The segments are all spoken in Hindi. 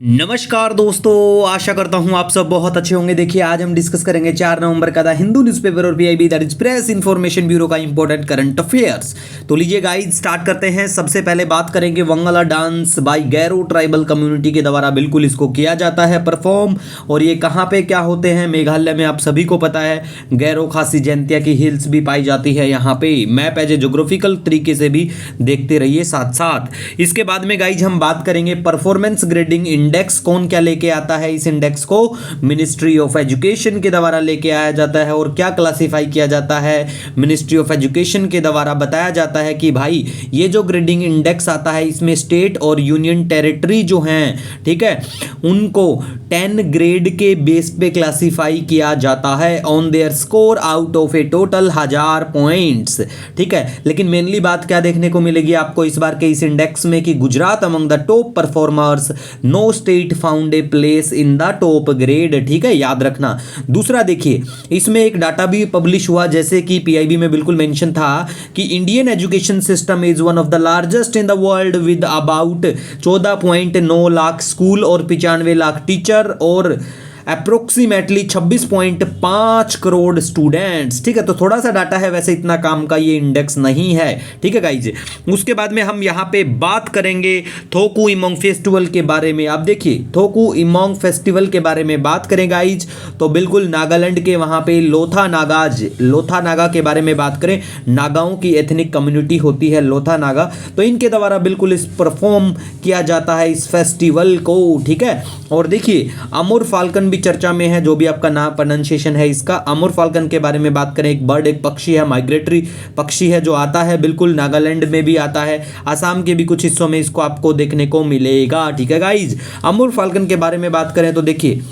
नमस्कार दोस्तों, आशा करता हूं आप सब बहुत अच्छे होंगे। देखिए आज हम डिस्कस करेंगे 4 नवंबर का द हिंदू न्यूज़पेपर और PIB that is press information bureau का इंपॉर्टेंट करंट अफेयर्स। तो लीजिए गाइस स्टार्ट करते हैं। सबसे पहले बात करेंगे Wangala dance by Garo tribal community के द्वारा बिल्कुल इसको किया जाता है परफॉर्म। और ये कहाँ पे क्या होते हैं? मेघालय में, आप सभी को पता है गैरो खासी जयंतिया की हिल्स भी पाई जाती है यहाँ पे। मैप एज ए जोग्राफिकल तरीके से भी देखते रहिए साथ साथ। इसके बाद में गाइज हम बात करेंगे परफॉर्मेंस ग्रेडिंग इंडेक्स। कौन क्या लेके आता है? इस इंडेक्स को मिनिस्ट्री ऑफ एजुकेशन के द्वारा लेके आया जाता है। और क्या क्लासिफाई किया जाता है? मिनिस्ट्री ऑफ एजुकेशन के द्वारा बताया जाता है कि भाई ये जो ग्रेडिंग इंडेक्स आता है इसमें स्टेट और यूनियन टेरिटरी जो हैं, ठीक है, उनको 10 ग्रेड के बेस पे क्लासिफाई किया जाता है on their score out of A total 1000 points. ठीक है, लेकिन मेनली बात क्या देखने को मिलेगी आपको इस बार के इस इंडेक्स में कि Gujarat among the top performers, no state found a place in the top grade. ठीक है, याद रखना। दूसरा देखिए इसमें एक डाटा भी पब्लिश हुआ, जैसे कि पीआईबी में बिल्कुल मेंशन था कि Indian education system is one of the largest in the world with about 14.9 lakh school और 95 लाख टीचर और अप्रोक्सीमेटली 26.5 करोड़ स्टूडेंट्स। ठीक है, तो थोड़ा सा डाटा है, वैसे इतना काम का ये इंडेक्स नहीं है। ठीक है गाइज, उसके बाद में हम यहाँ पे बात करेंगे थोकू इमोंग फेस्टिवल के बारे में। आप देखिए थोकू इमोंग फेस्टिवल के बारे में बात करें गाइज, तो बिल्कुल नागालैंड के वहाँ पे लोथा नागा के बारे में बात करें। नागाओं की एथनिक कम्युनिटी होती है लोथा नागा, तो इनके द्वारा बिल्कुल इस परफॉर्म किया जाता है इस फेस्टिवल को। ठीक है, और देखिए अमूर फाल्कन भी चर्चा में है, जो भी आपका नाम प्रोनाउंसिएशन है इसका। अमूर फाल्कन के बारे में बात करें, एक बर्ड, एक पक्षी है, माइग्रेटरी पक्षी है जो आता है बिल्कुल नागालैंड में भी आता है, आसाम के भी कुछ हिस्सों में इसको आपको देखने को मिलेगा। ठीक है गाइज, अमूर फाल्कन के बारे में बात करें तो देखिए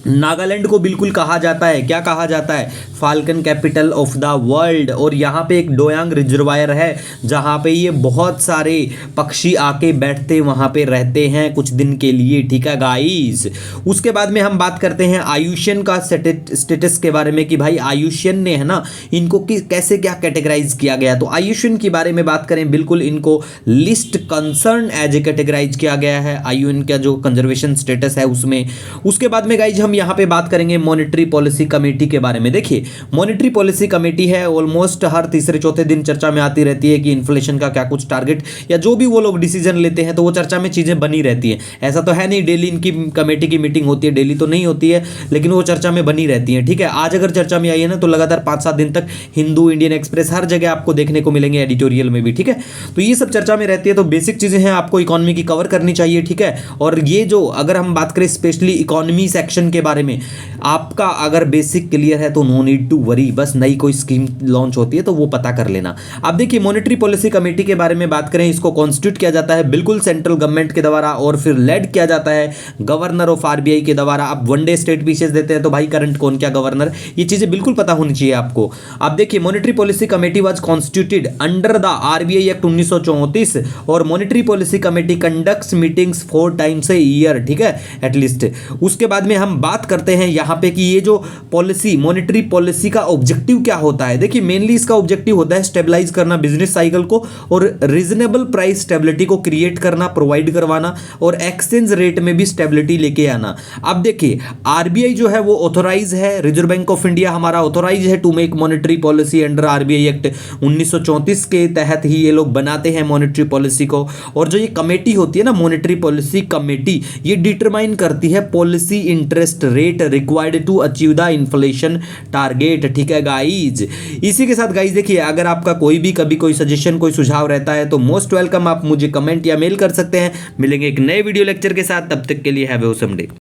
नागालैंड को बिल्कुल कहा जाता है, क्या कहा जाता है? Falcon capital of the world. और यहाँ पे एक डोयांग रिजर्वायर है जहाँ पे ये बहुत सारे पक्षी आके बैठते वहाँ पे रहते हैं कुछ दिन के लिए। ठीक है गाइस, उसके बाद में हम बात करते हैं आयुष्यन का स्टेटस के बारे में कि भाई आयुष्यन ने, है ना, इनको कैसे क्या कैटेगराइज किया गया। तो आयुष्यन के बारे में बात करें, बिल्कुल इनको least concern as a categorize किया गया है आयुन का जो कंजर्वेशन स्टेटस है उसमें। उसके बाद में गाइज हम यहाँ पे बात करेंगे मॉनेटरी पॉलिसी कमेटी के बारे में। देखिए मॉनेटरी पॉलिसी कमेटी है, ऑलमोस्ट हर तीसरे चौथे दिन चर्चा में आती रहती है कि इन्फ्लेशन का क्या कुछ टारगेट या जो भी वो लोग डिसीजन लेते हैं तो वो चर्चा में चीजें बनी रहती हैं। ऐसा तो है नहीं डेली इनकी कमेटी की मीटिंग होती है, डेली तो नहीं होती है, लेकिन वो चर्चा में बनी रहती है। ठीक है, आज अगर चर्चा में आई है ना तो लगातार 5-7 दिन तक हिंदू, इंडियन एक्सप्रेस, हर जगह आपको देखने को मिलेंगे, एडिटोरियल में भी। ठीक है, तो ये सब चर्चा में रहती है, तो बेसिक चीजें हैं आपको इकोनॉमी की कवर करनी चाहिए। ठीक है, और ये जो अगर हम बात करें स्पेशली इकोनॉमी सेक्शन के बारे में, आपका अगर बेसिक क्लियर है तो नो नीड टू वरी, बस नई कोई स्कीम लॉन्च होती है तो वो पता कर लेना। अब देखिए मॉनेटरी पॉलिसी कमेटी के बारे में बात करें, इसको कॉन्स्टिट्यूट किया जाता है बिल्कुल सेंट्रल गवर्नमेंट के द्वारा और फिर लेड किया जाता है गवर्नर ऑफ आरबीआई के द्वारा। अब वनडे स्टेट पीसेस देते हैं तो भाई करंट कौन क्या गवर्नर, ये चीजें बिल्कुल पता होनी चाहिए आपको। अब देखिए monetary policy committee was constituted under the RBI act 1934 और monetary policy committee conducts meetings 4 times a year. ठीक है, एटलीस्ट। उसके बाद में हम बात करते हैं यहाँ पे कि ये जो पॉलिसी, मॉनेटरी पॉलिसी का ऑब्जेक्टिव क्या होता है। देखिए मेनली इसका ऑब्जेक्टिव होता है स्टेबलाइज करना बिजनेस साइकिल को और रीजनेबल प्राइस स्टेबिलिटी को क्रिएट करना, प्रोवाइड करवाना और एक्सचेंज रेट में भी स्टेबिलिटी लेके आना। अब देखिए आरबीआई जो है वो ऑथोराइज है, रिजर्व बैंक ऑफ इंडिया हमारा ऑथोराइज है to make monetary policy under RBI act 1934 के तहत ही ये लोग बनाते हैं मॉनेटरी पॉलिसी को। और जो ये कमेटी होती है ना, मॉनेटरी पॉलिसी कमेटी, ये डिटरमाइन करती है policy interest rate required to achieve the inflation target. ठीक है गाइज, इसी के साथ गाइज देखिए अगर आपका कोई भी कभी कोई सजेशन, कोई सुझाव रहता है तो मोस्ट वेलकम, आप मुझे कमेंट या मेल कर सकते हैं। मिलेंगे एक नए वीडियो लेक्चर के साथ, तब तक के लिए हैव ए ऑसम डे।